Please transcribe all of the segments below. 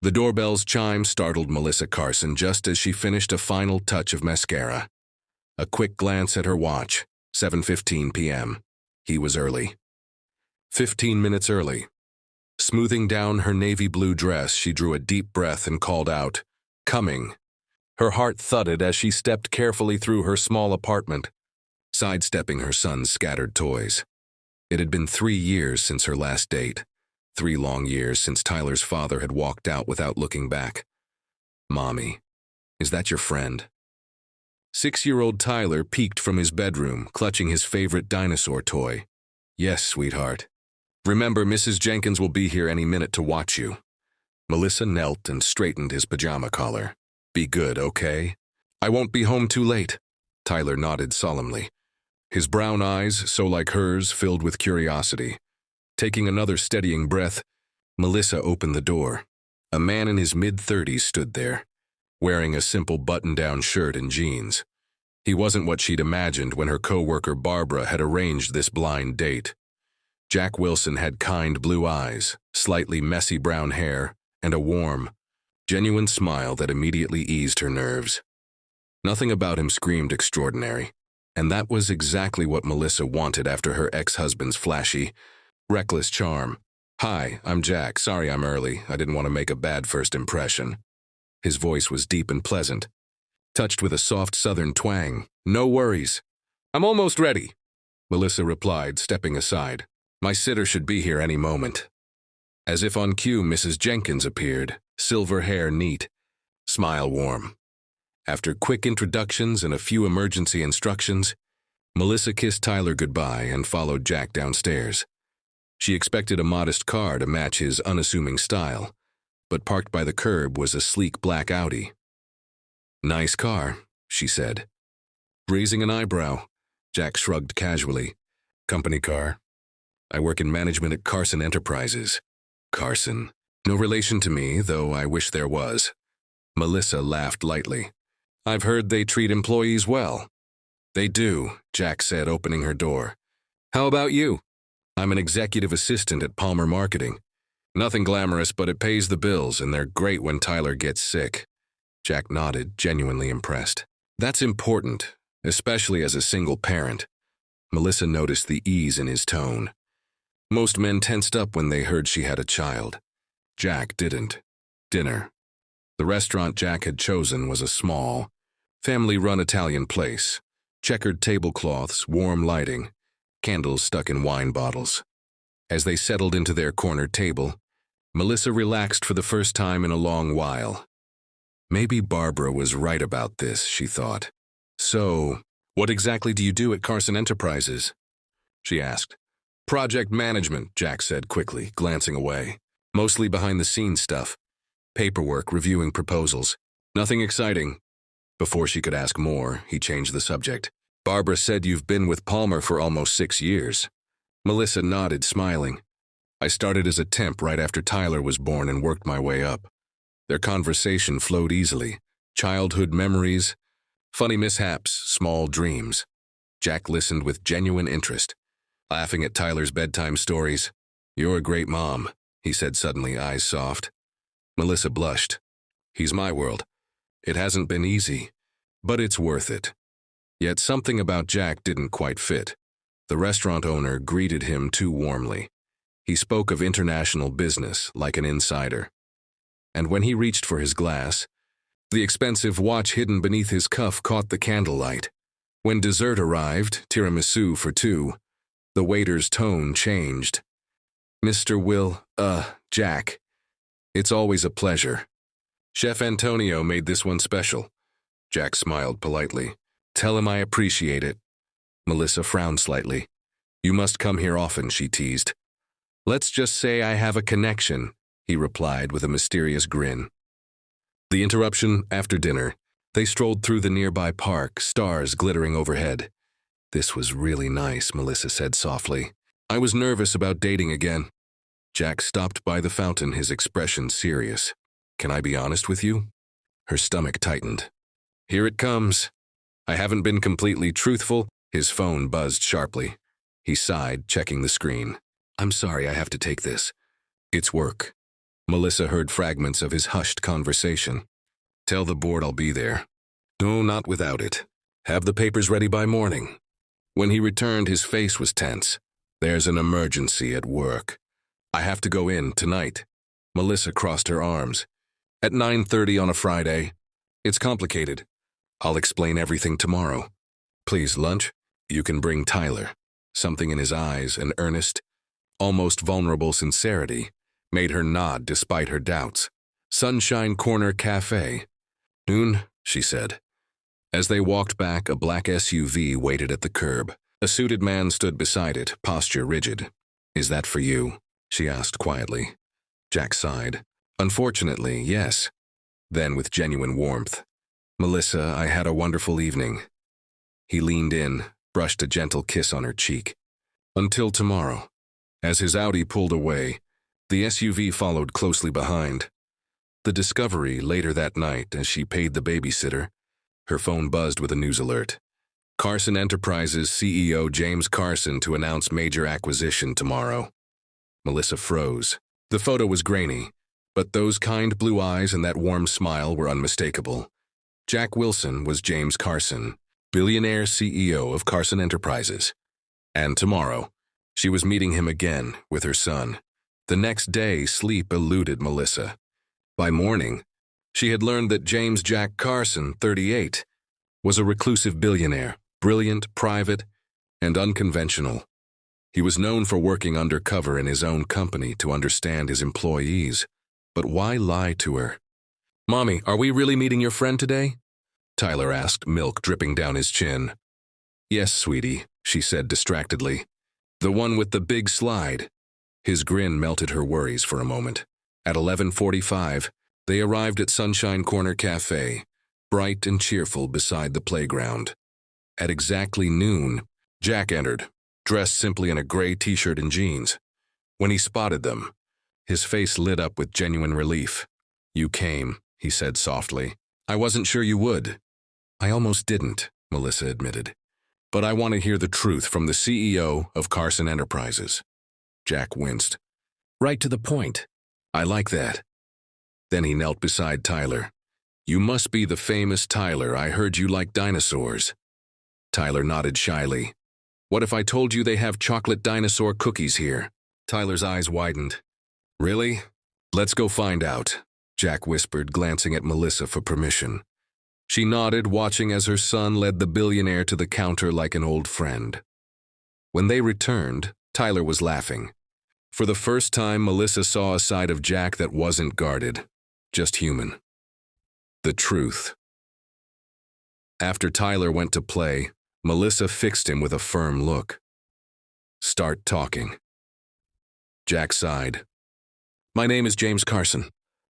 The doorbell's chime startled Melissa Carson just as she finished a final touch of mascara. A quick glance at her watch, 7:15 p.m. He was early. 15 minutes early. Smoothing down her navy blue dress, she drew a deep breath and called out, "Coming." Her heart thudded as she stepped carefully through her small apartment, sidestepping her son's scattered toys. It had been 3 years since her last date. 3 long years since Tyler's father had walked out without looking back. "Mommy, is that your friend?" 6-year-old Tyler peeked from his bedroom, clutching his favorite dinosaur toy. "Yes, sweetheart. Remember, Mrs. Jenkins will be here any minute to watch you." Melissa knelt and straightened his pajama collar. "Be good, okay? I won't be home too late." Tyler nodded solemnly. His brown eyes, so like hers, filled with curiosity. Taking another steadying breath, Melissa opened the door. A man in his mid-30s stood there, wearing a simple button-down shirt and jeans. He wasn't what she'd imagined when her co-worker Barbara had arranged this blind date. Jack Wilson had kind blue eyes, slightly messy brown hair, and a warm, genuine smile that immediately eased her nerves. Nothing about him screamed extraordinary, and that was exactly what Melissa wanted after her ex-husband's flashy, reckless charm. "Hi, I'm Jack. Sorry I'm early. I didn't want to make a bad first impression." His voice was deep and pleasant, touched with a soft southern twang. "No worries. I'm almost ready," Melissa replied, stepping aside. "My sitter should be here any moment." As if on cue, Mrs. Jenkins appeared, silver hair neat, smile warm. After quick introductions and a few emergency instructions, Melissa kissed Tyler goodbye and followed Jack downstairs. She expected a modest car to match his unassuming style, but parked by the curb was a sleek black Audi. "Nice car," she said. Raising an eyebrow, Jack shrugged casually. "Company car. I work in management at Carson Enterprises." "Carson. No relation to me, though I wish there was." Melissa laughed lightly. "I've heard they treat employees well." "They do," Jack said, opening her door. "How about you?" "I'm an executive assistant at Palmer Marketing. Nothing glamorous, but it pays the bills, and they're great when Tyler gets sick." Jack nodded, genuinely impressed. "That's important, especially as a single parent." Melissa noticed the ease in his tone. Most men tensed up when they heard she had a child. Jack didn't. Dinner. The restaurant Jack had chosen was a small, family-run Italian place. Checkered tablecloths, warm lighting, candles stuck in wine bottles. As they settled into their corner table, Melissa relaxed for the first time in a long while. Maybe Barbara was right about this, she thought. "So, what exactly do you do at Carson Enterprises?" she asked. "Project management," Jack said quickly, glancing away. "Mostly behind-the-scenes stuff. Paperwork, reviewing proposals. Nothing exciting." Before she could ask more, he changed the subject. "Barbara said you've been with Palmer for almost 6 years. Melissa nodded, smiling. "I started as a temp right after Tyler was born and worked my way up." Their conversation flowed easily. Childhood memories, funny mishaps, small dreams. Jack listened with genuine interest, laughing at Tyler's bedtime stories. "You're a great mom," he said suddenly, eyes soft. Melissa blushed. "He's my world. It hasn't been easy, but it's worth it." Yet something about Jack didn't quite fit. The restaurant owner greeted him too warmly. He spoke of international business like an insider. And when he reached for his glass, the expensive watch hidden beneath his cuff caught the candlelight. When dessert arrived, tiramisu for 2, the waiter's tone changed. Jack. It's always a pleasure. Chef Antonio made this one special." Jack smiled politely. "Tell him I appreciate it." Melissa frowned slightly. "You must come here often," she teased. "Let's just say I have a connection," he replied with a mysterious grin. The interruption after dinner, they strolled through the nearby park, stars glittering overhead. "This was really nice," Melissa said softly. "I was nervous about dating again." Jack stopped by the fountain, his expression serious. "Can I be honest with you?" Her stomach tightened. "Here it comes." "I haven't been completely truthful." His phone buzzed sharply. He sighed, checking the screen. "I'm sorry I have to take this. It's work." Melissa heard fragments of his hushed conversation. Tell the board I'll be there. No, not without it. Have the papers ready by morning. When he returned, his face was tense. There's an emergency at work. I have to go in tonight. Melissa crossed her arms. At 9:30 on a Friday. It's complicated. I'll explain everything tomorrow. Please, lunch? You can bring Tyler. Something in his eyes, an earnest, almost vulnerable sincerity, made her nod despite her doubts. Sunshine Corner Cafe. Noon, she said. As they walked back, a black SUV waited at the curb. A suited man stood beside it, posture rigid. Is that for you? She asked quietly. Jack sighed. Unfortunately, yes. Then with genuine warmth. Melissa, I had a wonderful evening. He leaned in, brushed a gentle kiss on her cheek. Until tomorrow. As his Audi pulled away, the SUV followed closely behind. The discovery later that night, as she paid the babysitter, her phone buzzed with a news alert. Carson Enterprises CEO James Carson to announce major acquisition tomorrow. Melissa froze. The photo was grainy, but those kind blue eyes and that warm smile were unmistakable. Jack Wilson was James Carson, billionaire CEO of Carson Enterprises. And tomorrow, she was meeting him again with her son. The next day, sleep eluded Melissa. By morning, she had learned that James Jack Carson, 38, was a reclusive billionaire, brilliant, private, and unconventional. He was known for working undercover in his own company to understand his employees. But why lie to her? Mommy, are we really meeting your friend today? Tyler asked, milk dripping down his chin. Yes, sweetie, she said distractedly. The one with the big slide. His grin melted her worries for a moment. At 11:45, they arrived at Sunshine Corner Cafe, bright and cheerful beside the playground. At exactly noon, Jack entered, dressed simply in a gray t-shirt and jeans. When he spotted them, his face lit up with genuine relief. You came, he said softly. I wasn't sure you would. I almost didn't, Melissa admitted. But I want to hear the truth from the CEO of Carson Enterprises. Jack winced. Right to the point. I like that. Then he knelt beside Tyler. You must be the famous Tyler. I heard you like dinosaurs. Tyler nodded shyly. What if I told you they have chocolate dinosaur cookies here? Tyler's eyes widened. Really? Let's go find out, Jack whispered, glancing at Melissa for permission. She nodded, watching as her son led the billionaire to the counter like an old friend. When they returned, Tyler was laughing. For the first time, Melissa saw a side of Jack that wasn't guarded, just human. The truth. After Tyler went to play, Melissa fixed him with a firm look. Start talking. Jack sighed. My name is James Carson,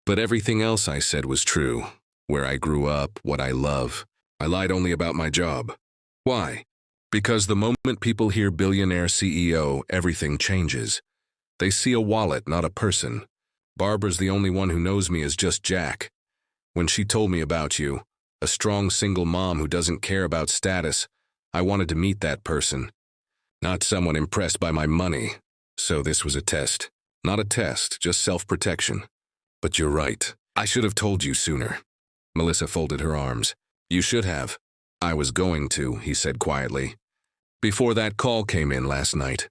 but everything else I said was true. Where I grew up, what I love. I lied only about my job. Why? Because the moment people hear billionaire CEO, everything changes. They see a wallet, not a person. Barbara's the only one who knows me as just Jack. When she told me about you, a strong single mom who doesn't care about status, I wanted to meet that person. Not someone impressed by my money. So this was a test. Not a test, just self-protection. But you're right. I should have told you sooner. Melissa folded her arms. You should have. I was going to, he said quietly. Before that call came in last night.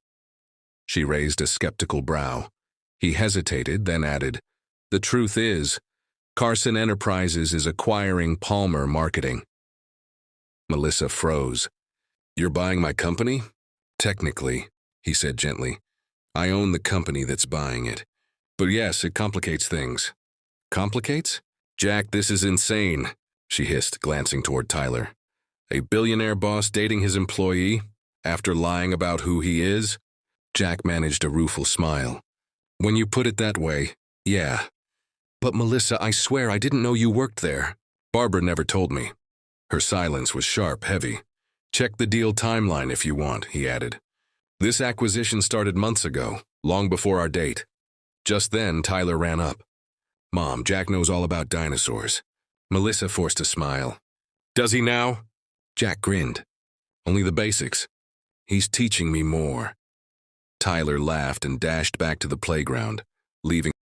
She raised a skeptical brow. He hesitated, then added, The truth is, Carson Enterprises is acquiring Palmer Marketing. Melissa froze. You're buying my company? Technically, he said gently. I own the company that's buying it. But yes, it complicates things. Complicates? Jack, this is insane, she hissed, glancing toward Tyler. A billionaire boss dating his employee after lying about who he is? Jack managed a rueful smile. When you put it that way, yeah. But Melissa, I swear I didn't know you worked there. Barbara never told me. Her silence was sharp, heavy. Check the deal timeline if you want, he added. This acquisition started months ago, long before our date. Just then, Tyler ran up. Mom, Jack knows all about dinosaurs. Melissa forced a smile. Does he now? Jack grinned. Only the basics. He's teaching me more. Tyler laughed and dashed back to the playground, leaving